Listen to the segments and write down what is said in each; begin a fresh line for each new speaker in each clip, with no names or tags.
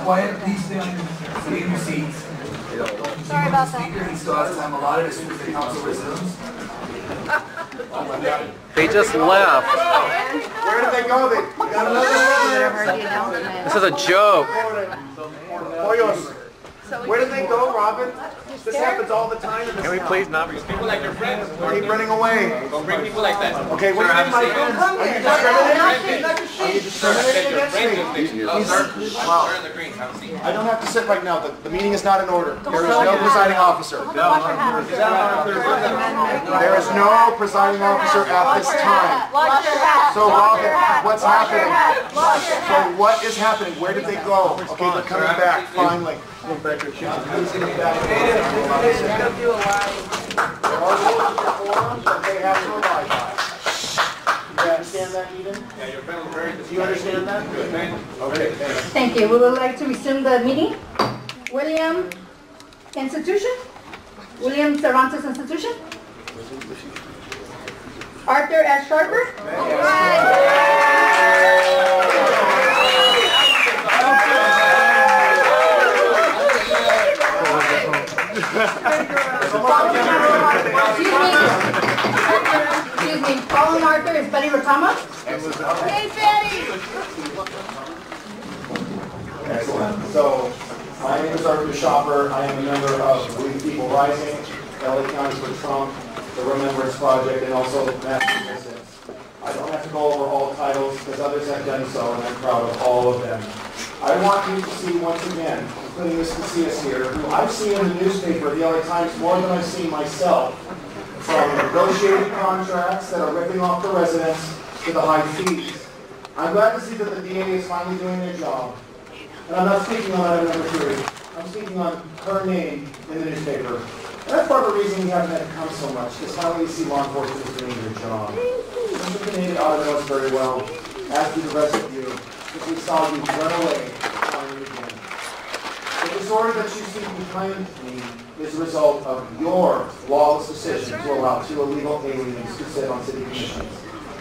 quiet, please stay in your seats.
Sorry about that.
He still has time allotted as soon as the council resumes.
They just left.
Where did they go? They got another one.
This is a joke.
Where did they go, Robin? This happens all the time in this
Can we
town.
please not be
People like their friends.
Keep running away.
Don't bring people like that.
Okay, what do you mean, my friends? Are you discriminating? Are you discriminating against me? I don't have to sit right now. The meeting is not in order. There is no presiding officer. There is no presiding officer at this time. So, Robin, what's happening? So, what is happening? Where did they go? Okay, they're coming back, finally. Who's going to back? There are rules of decorum that they have to abide by. Do you understand that, Eden?
Yeah, your friend was very.
Do you understand that?
Good, thank you.
Okay, thanks.
Thank you. We would like to resume the meeting. William Institution? William Cervantes Institution? Arthur S. Schaper? Excuse me, following Arthur is Betty Rotama. Hey, Betty!
Excellent. So, my name is Arthur Schaper. I am a member of We People Rising, LA County for Trump, the Remembrance Project, and also National Resistance. I don't have to go over all titles because others have done so, and I'm proud of all of them. I want you to see once again, including Ms. Casillas here, who I've seen in the newspaper, the LA Times, more than I've seen myself, from negotiated contracts that are ripping off the residents to the high fees. I'm glad to see that the DA is finally doing their job. And I'm not speaking on item number 3. I'm speaking on her name in the newspaper. And that's part of the reason we haven't had to come so much, because finally we see law enforcement is doing their job. Mr. Canadian ought to know us very well, as do the rest of you, because we saw you run away time and again. The disorder that you see behind me is a result of your lawless decision to allow 2 illegal aliens to sit on city commissions.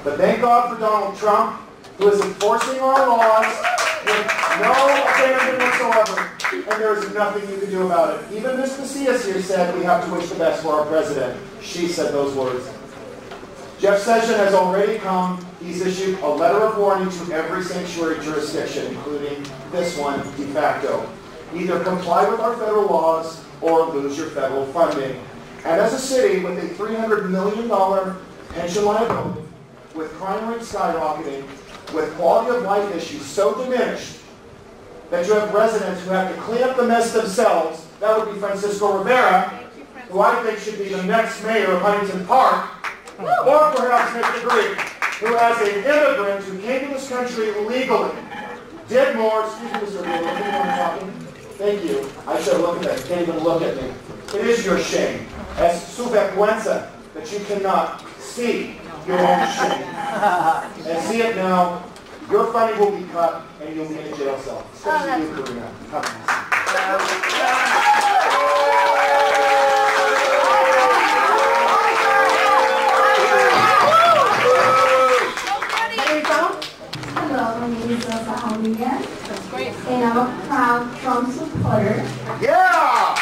But thank God for Donald Trump, who is enforcing our laws with no abandon whatsoever, and there is nothing you can do about it. Even Ms. Casillas here said we have to wish the best for our president. She said those words. Jeff Sessions has already come. He's issued a letter of warning to every sanctuary jurisdiction, including this one, de facto. Either comply with our federal laws or lose your federal funding. And as a city with a $300 million pension liability, with crime rate skyrocketing, with quality of life issues so diminished that you have residents who have to clean up the mess themselves, that would be Francisco Rivera, who I think should be the next mayor of Huntington Park, or perhaps Mr. Green, who as an immigrant who came to this country legally, did more, excuse me, Mr. Green, I'm talking. Thank you. I should look at that. You can't even look at me. It is your shame, as su vergüenza, that you cannot see your own shame. And see it now. Your funding will be cut, and you'll be in a jail cell. Especially you, Karina. Come on.
Hello, my name is Rosa Almeida, and I'm a proud Trump supporter.
Yeah!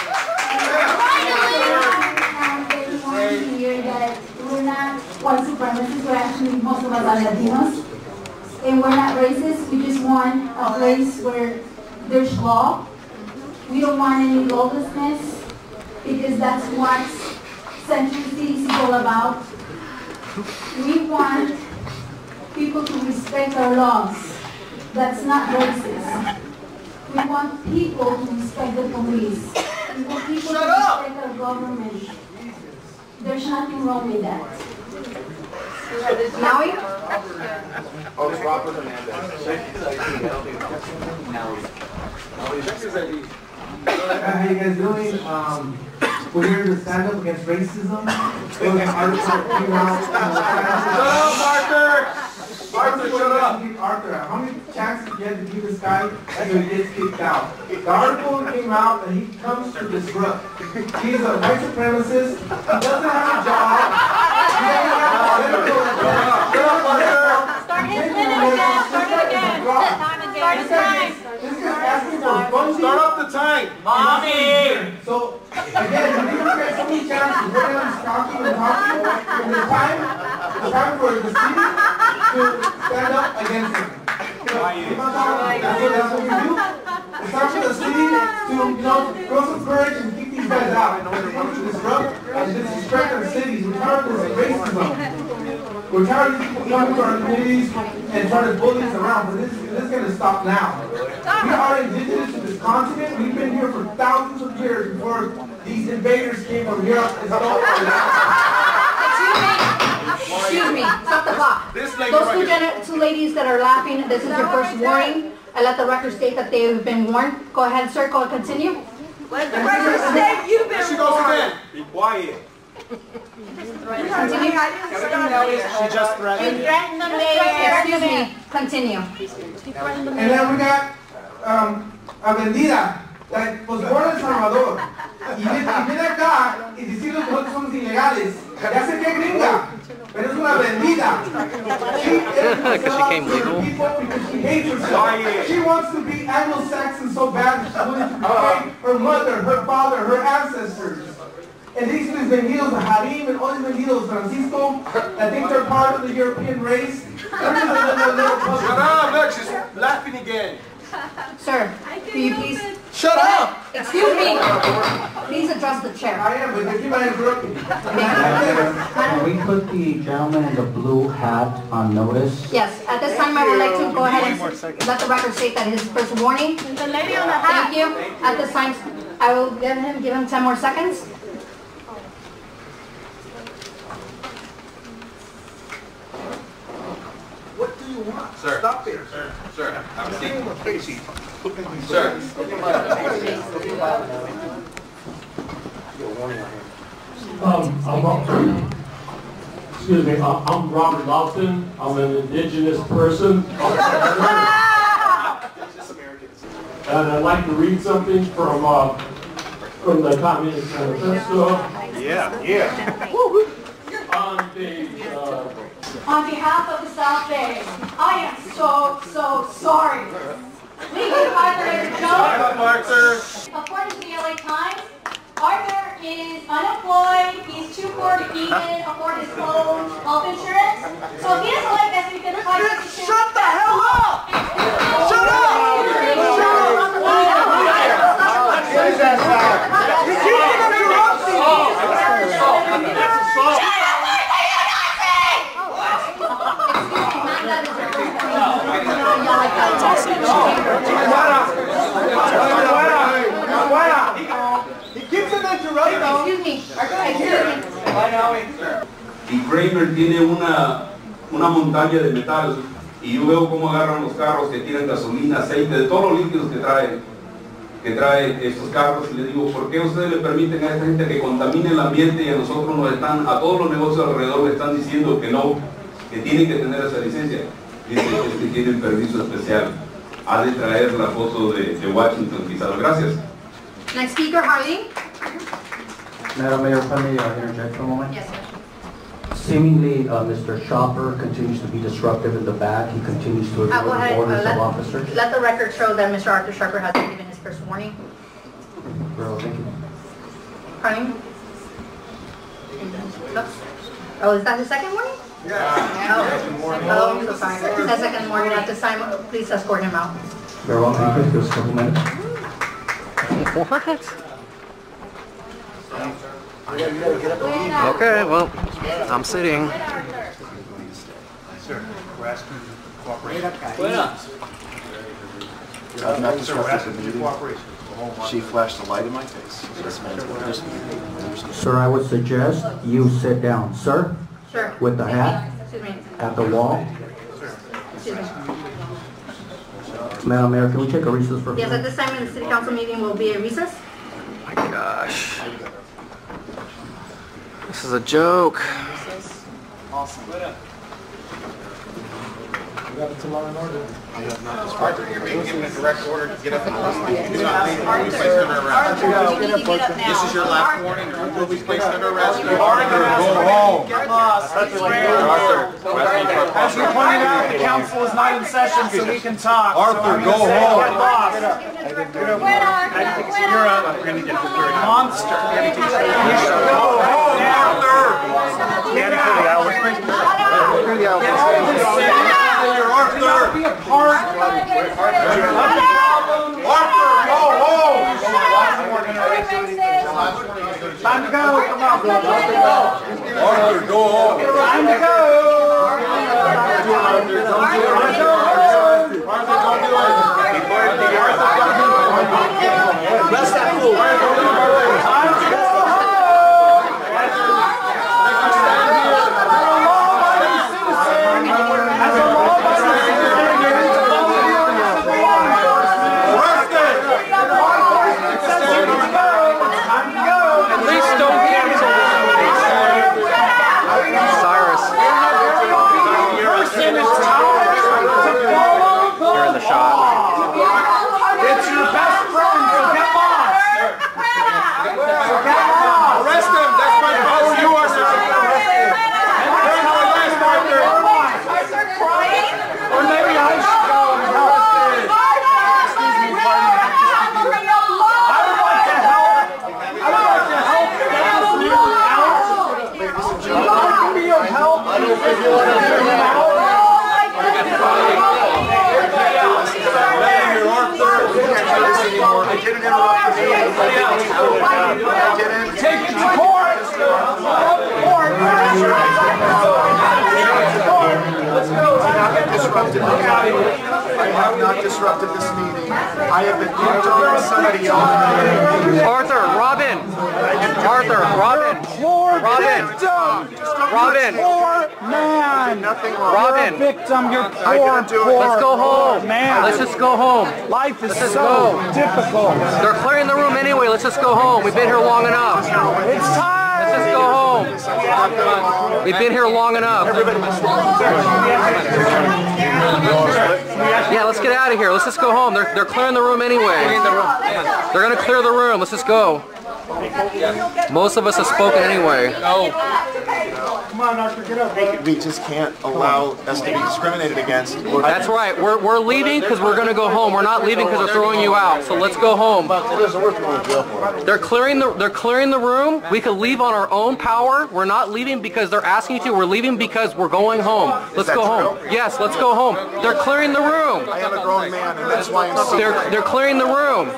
Everyone here that we're not white supremacists, we're actually, most of us are Latinos. And we're not racist, we just want a place where there's law. We don't want any lawlessness, because that's what Century City is all about. We want people to respect our laws. That's not racist. We want people to respect the police. We want people to respect our government. There's nothing wrong with that.
Maui?
Oh, it's Robert Hernandez.
How you guys doing? We're here to stand up against racism. There was an article that came out.
Shut up, Arthur! Arthur, shut up!
Arthur, how many chances you get to be this guy until he gets kicked out? The article came out and he comes to disrupt. He's a white supremacist. He doesn't have a job. He doesn't have a medical job.
Shut up, Arthur!
Start his minute again. Start it again. Start his time.
This guy's asking for Start up the time.
Mommy!
So, again, when you get so many chances, everyone's talking and talking, and it's time for the city to stand up against it. So, that's what we do. It's time for the city to, throw some courage and keep these guys out. They want to disrupt and disrespect our cities. We're tired of this racism. We're tired of these people coming to our communities and trying to bully us around, but this is going to stop now. We are indigenous to this continent. We've been here for thousands of years before these invaders came from Europe and stole our land.
Excuse me, stop the clock. Those two ladies that are laughing, this is your first warning. I let the record state that they've been warned. Go ahead, sir, go continue.
Let the record state you've been warned.
She goes again. Be quiet.
Continue.
She just threatened.
Excuse me, continue.
And then we got a vendida that was born in Salvador. Y viene acá y decir que nosotros somos ilegales. Ya sé que es gringa, pero es una vendida. She is people because she hates herself. She wants to be Anglo-Saxon so bad that she's willing to betray her mother, her father, her ancestors. And these vendidos, Harim and all these vendidos, Francisco, I think they're part of the European race.
Shut up, look, she's laughing again.
Sir, will you please?
Shut up!
Excuse me. Please address the chair.
I am, but they keep on interrupting.
Can we put the gentleman in the blue hat on notice?
Yes, at this time I would like to go ahead and let the record state that his first warning.
The lady on the hat.
Thank you. At this time, I will give him 10 more seconds.
What do you want?
Sir.
Stop it.
Sir, have a seat. Sir.
Excuse me, I'm Robert Lawson. I'm an indigenous person. And I'd like to read something from the Communist Manifesto.
Yeah.
On behalf of the South Bay, I am so sorry. Legal advisor Joe. According to the LA Times, Arthur is unemployed, he's too poor to even afford his own health insurance. So if he doesn't like this, we can try to
Shut the hell up! Shut up! You keep interrupting! That's assault!
He keeps on interrupting.
Excuse me.
Y Kramer tiene una montaña de metal y yo veo cómo agarran los carros que tienen gasolina, aceite, de todos los líquidos que trae estos carros, y le digo, ¿por qué ustedes le permiten a esta gente que contamine el ambiente y a nosotros a todos los negocios alrededor le están diciendo que no, que tienen que tener esa licencia? Dice que tienen permiso especial. Ha de traer la foto de Washington, quizás. Gracias.
Next speaker, Harley.
Madam Mayor, if I may interject for a moment?
Yes, sir.
Seemingly, Mr. Schaper continues to be disruptive in the back. He continues to
Go
ignore
ahead.
the orders of officers.
Let the record show that Mr. Arthur Schaper has been given his first warning.
Bro, thank you.
Harley? No? Oh, is that his second warning? Oh, I'm so sorry. His second warning. At this time, please escort him out.
Very well, thank you. Just a couple minutes.
What? Okay, well, I'm sitting.
Sir, we're asking for cooperation.
I've not disrupted the meeting.
Cooperation.
She flashed a light in my face. This man's just
Sir, I would suggest you sit down. Sir?
Sure.
With the hat?
Excuse me.
At the wall?
Excuse me.
Madam Mayor, can we take a recess for a few
Yes, at this time in the City Council meeting will be a recess.
Oh my gosh. This is a joke.
Awesome.
Arthur, you're being given a direct order to get up and leave. Do not leave. You'll be placed under arrest. This is your last warning. You will be placed under arrest.
Arthur, go home.
Get lost.
Arthur,
As we pointed out, the council is not in session, so we can talk.
Arthur, go home.
Get lost.
You're a
Monster.
Go home, Arthur.
Get out.
You're Arthur.
Be a part.
Arthur, go home.
Time to go. Come on, bro.
Arthur, go home.
Time to go.
Rest that fool.
Time to go. It's your best friend, so get lost! So get lost!
Arrest him. That's my power. You are the
Or maybe I should go and help. I would like to help get this leader out. If I can be of help, get him out.
I didn't interrupt you.
Take it to court! Let's go.
I have not disrupted this meeting. I have been interrupting somebody else.
Arthur, Robin. Arthur, Robin. Robin. Robin.
Poor man.
Nothing wrong.
Robin.
You're a victim. You're
I didn't do it.
Let's go home.
man.
Let's just go home.
Life is
Let's just
so
go.
difficult.
They're clearing the room anyway. Let's just go home. We've been here long enough.
It's time.
Let's just go home. We've been here long enough. Yeah, let's get out of here. Let's just go home. They're clearing the room anyway. They're going to clear the room. Let's just go. Most of us have spoken anyway.
Come on, Arthur, get up.
We just can't allow us to be discriminated against.
That's right. We're leaving because we're going to go home. We're not leaving because they're throwing you out. So let's go home. They're clearing the room. We could leave on our own power. We're not leaving because they're asking you to. We're leaving because we're going home. Let's go home. Yes, let's go home. They're clearing the room.
I am a grown man, and that's why I'm
They're clearing the room.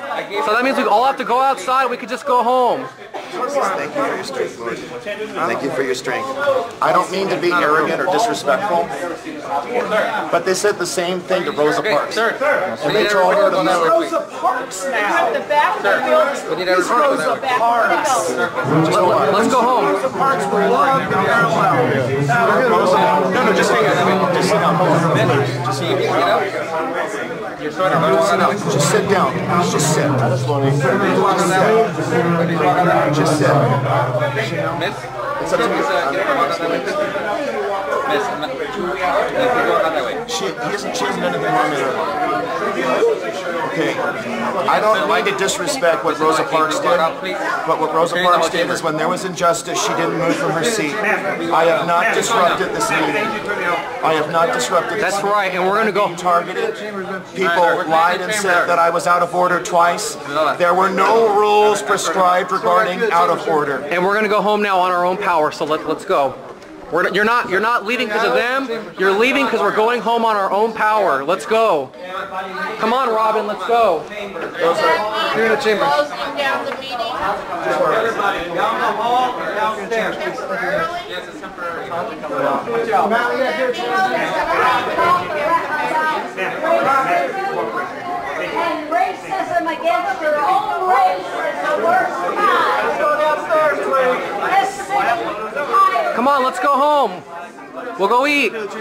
So that means we all have to go outside. We could just go home.
Thank you for your strength, Lord. Thank you for your strength. I don't mean to be arrogant or disrespectful, but they said the same thing to Rosa Parks. And they told her to
It's Rosa Parks now. It's Rosa Parks.
Let's go home.
Rosa Parks will love the parallel.
No, just hang on. Just sit down. Just sit down. Just sit. That's funny. Just sit. It's up to me. She hasn't done anything wrong with her. Okay. I don't mean to disrespect what Rosa Parks did, but what Rosa Parks did is when there was injustice, she didn't move from her seat. I have not disrupted this meeting. I have not disrupted this
That's right, and we're going to go.
Targeted. People lied and said that I was out of order twice. There were no rules prescribed regarding out of order.
And we're going to go home now on our own power. So let's go. You're not leaving because of them. You're leaving because we're going home on our own power. Let's go. Come on, Robin. Let's go. You're in the chamber.
Closing down the meeting.
Everybody, down the hall or downstairs?
Yes, it's temporary.
And racism against your own race is the worst kind.
Let's go downstairs,
Come on, let's go home. We'll go eat.
Let's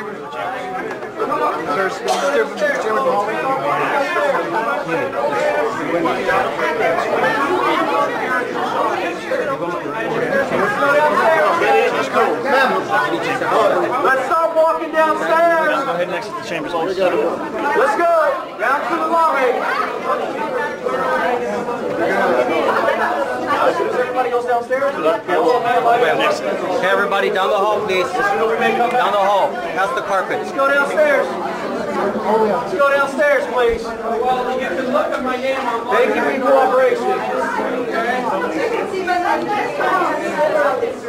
start walking downstairs.
right next to the chambers.
Let's go. Down to the lobby. Everybody goes downstairs.
Hey, everybody, down the hall, please. Down the hall, past the carpet.
Let's go downstairs. Let's go downstairs, please. Well, you can look at my name on. Thank you for your cooperation.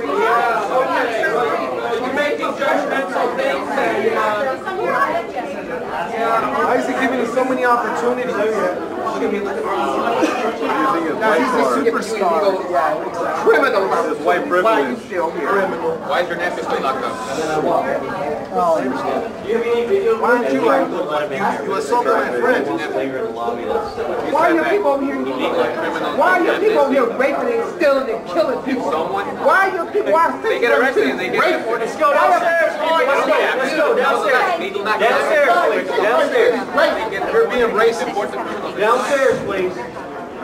Yeah, okay. You're making judgmental things and why is he giving us so many opportunities? He's a superstar. Criminal.
White privilege.
Why are you still here? Criminal.
Why is your nephew still locked up?
Oh, I understand. You have any video? Why aren't you like you assaulted my friend? Why are your people over here? Why are your people over here raping and stealing and killing people? Why are your people? Why
they get arrested and they get deported.
Let's go downstairs. Let's go downstairs. Downstairs, please. Downstairs.
You're being racist.
Downstairs, please.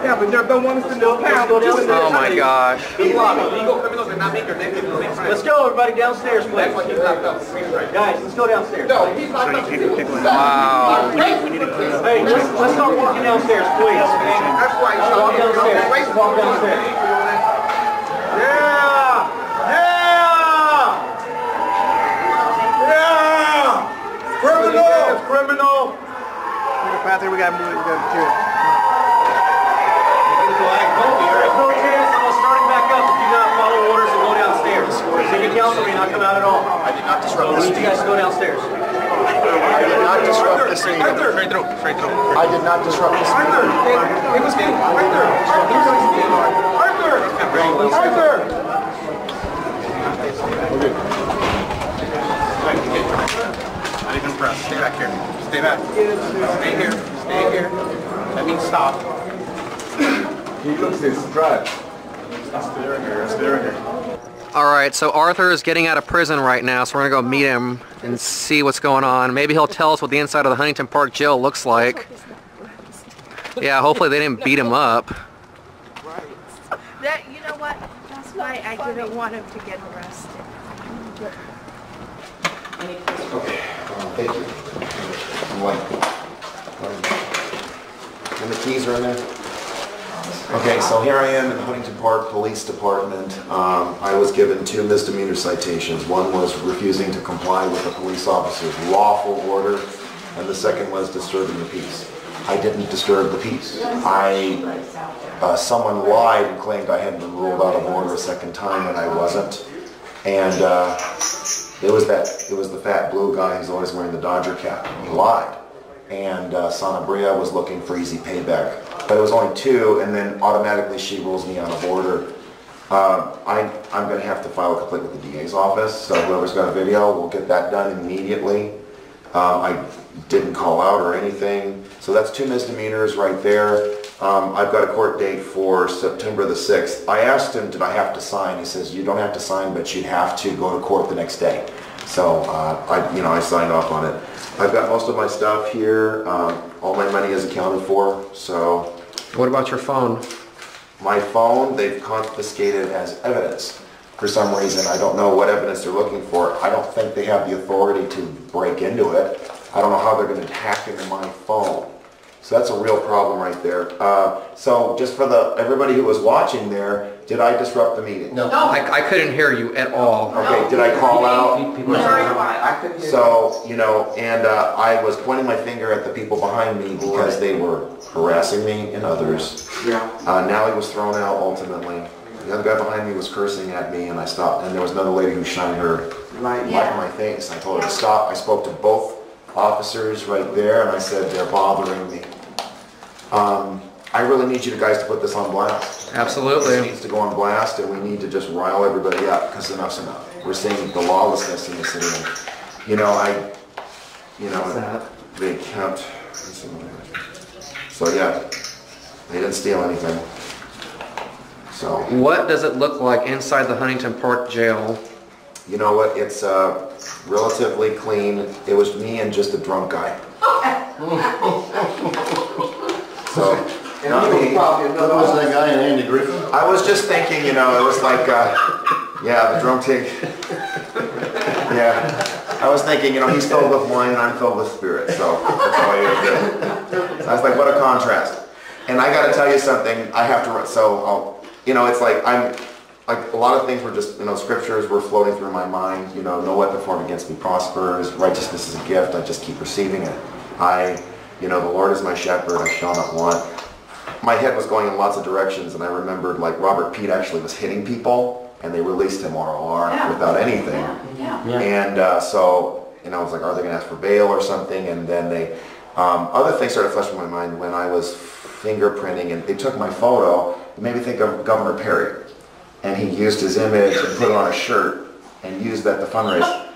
Yeah, but they don't want us to know how.
Oh my gosh.
Illegal criminals are not making their name in the same
Let's go, everybody, downstairs, please.
That's why he's locked up.
Guys, let's go downstairs.
No, he's locked up.
Wow.
Hey, let's start walking downstairs, please.
That's why he's
Walk downstairs. Walk downstairs. Yeah! Criminal! Criminal!
Patrick, we got to move. We got to do it.
There's no chance of us starting back up if you do not follow orders and go downstairs. City council may not come out at all.
I did not disrupt this
We need you guys to go downstairs.
I did not disrupt this meeting.
Straight through. Straight through.
I did not disrupt this meeting.
It was good. Arthur! Not even press. Stay back here. Stay back. Stay here. Stay here. That means stop.
He looks this. Drive.
Stay right here. Stay right here.
All right, so Arthur is getting out of prison right now, so we're gonna go meet him and see what's going on. Maybe he'll tell us what the inside of the Huntington Park jail looks like. Yeah, hopefully they didn't beat him up.
That, you know what? That's why I didn't want him to get arrested.
Okay. Thank you. And the keys are in there? Okay, so here I am in Huntington Park Police Department. I was given 2 misdemeanor citations. One was refusing to comply with a police officer's lawful order, and the second was disturbing the peace. I didn't disturb the peace. Someone lied and claimed I had been ruled out of order a second time, and I wasn't. And it was the fat blue guy who's always wearing the Dodger cap. He lied. And Sanabria was looking for easy payback. But it was only 2, and then automatically she rules me out of order. I'm going to have to file a complaint with the DA's office, so whoever's got a video will get that done immediately. I didn't call out or anything. So that's 2 misdemeanors right there. I've got a court date for September the 6th. I asked him, did I have to sign? He says, you don't have to sign, but you'd have to go to court the next day. So I signed off on it. I've got most of my stuff here. All my money is accounted for. So,
what about your phone?
My phone, they've confiscated as evidence. For some reason, I don't know what evidence they're looking for. I don't think they have the authority to break into it. I don't know how they're going to hack into my phone. So that's a real problem right there. So just for everybody who was watching there, did I disrupt the meeting?
No. I couldn't hear you at all.
Okay, did I call out?
I couldn't hear you.
So, and I was pointing my finger at the people behind me because they were harassing me and others. Now he was thrown out ultimately. The other guy behind me was cursing at me, and I stopped. And there was another lady who shined her light in my face. I told her to stop. I spoke to both officers right there, and I said, they're bothering me. I really need you guys to put this on blast.
Absolutely.
This needs to go on blast, and we need to just rile everybody up, because enough's enough. We're seeing the lawlessness in the city. They kept, so yeah, they didn't steal anything. So.
What does it look like inside the Huntington Park jail?
You know what, it's relatively clean. It was me and just a drunk guy. So, not me.
What was that guy, Andy Griffin?
I was just thinking, it was like, yeah, the drunk tank. Yeah. I was thinking, you know, he's filled with wine and I'm filled with spirit, so that's all he is. So I was like, what a contrast. And I got to tell you something, I have to, you know, it's like, like a lot of things were just, you know, scriptures were floating through my mind, you know, no weapon formed against me prospers, righteousness is a gift, I just keep receiving it. You know, the Lord is my shepherd, I shall not want. My head was going in lots of directions, and I remembered like Robert Pete actually was hitting people, and they released him ROR without anything. And so, you know, I was like, are they going to ask for bail or something? And then they, other things started flashing in my mind when I was fingerprinting, and they took my photo. It made me think of Governor Perry, and he used his image and put it on a shirt and used that to fundraise.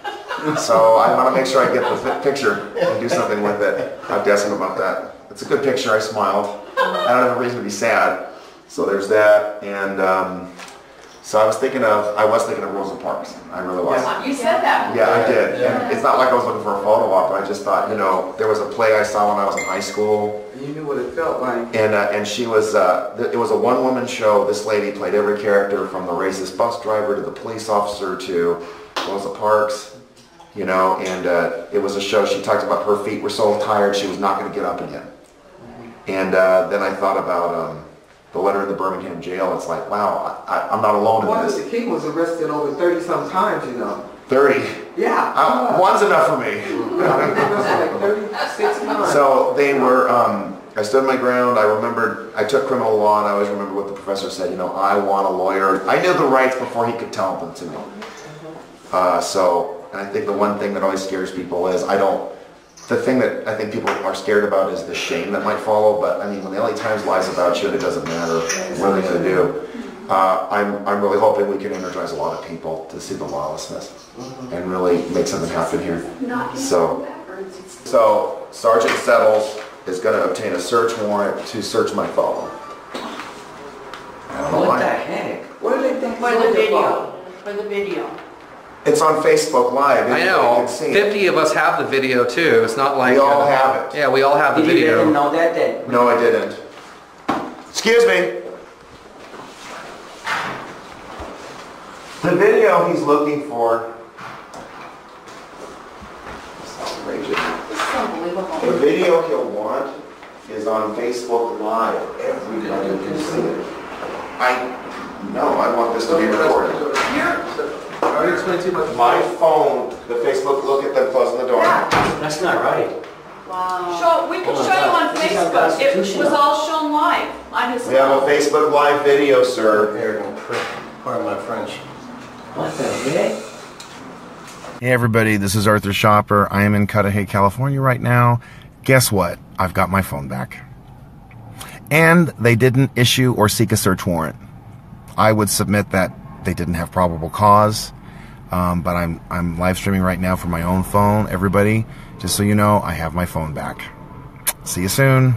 So I want to make sure I get the picture and do something with it. I have to ask him about that. It's a good picture. I smiled. I don't have a reason to be sad. So there's that. And so I was thinking of Rosa Parks. I really was.
You said that.
Yeah, I did. And it's not like I was looking for a photo op, but I just thought, you know, there was a play I saw when I was in high school.
You knew what it felt like.
And she was, it was a one-woman show. This lady played every character from the racist bus driver to the police officer to Rosa Parks. You know, and it was a show, she talked about her feet were so tired she was not going to get up again. And then I thought about the letter in the Birmingham jail. It's like, wow, I'm not alone in this.
The King was arrested over 30-some times, you know.
30?
Yeah.
One's enough for me.
Like 36 times.
So they were, I stood my ground. I remembered, I took criminal law, and I always remember what the professor said, you know, I want a lawyer. I knew the rights before he could tell them to me. And I think the one thing that always scares people is the thing that I think people are scared about is the shame that might follow, but I mean, when the LA Times lies about you, it doesn't matter what are they going to do. I'm really hoping we can energize a lot of people to see the lawlessness and really make something happen here. So Sergeant Settles is going to obtain a search warrant to search my phone.
What the heck?
What do they think?
For the video.
It's on Facebook Live.
I know. 50 of us have the video too. It's not like...
We all have it.
Yeah, we all have the video.
Did you let him know that day?
No, I didn't. Excuse me. The video he's looking for... It's outrageous.
This is unbelievable.
The video he'll want is on Facebook Live. Everybody can see it. I want this to be recorded. My phone, the Facebook, look at them closing the door.
That's not right.
Wow. We can show you on Facebook. It was all shown live on his phone.
We have a Facebook Live video, sir.
Here, pardon my French.
What the heck?
Hey everybody, this is Arthur Schaper. I am in Cudahy, California right now. Guess what? I've got my phone back. And they didn't issue or seek a search warrant. I would submit that they didn't have probable cause. But I'm live streaming right now from my own phone. Everybody, just so you know, I have my phone back. See you soon.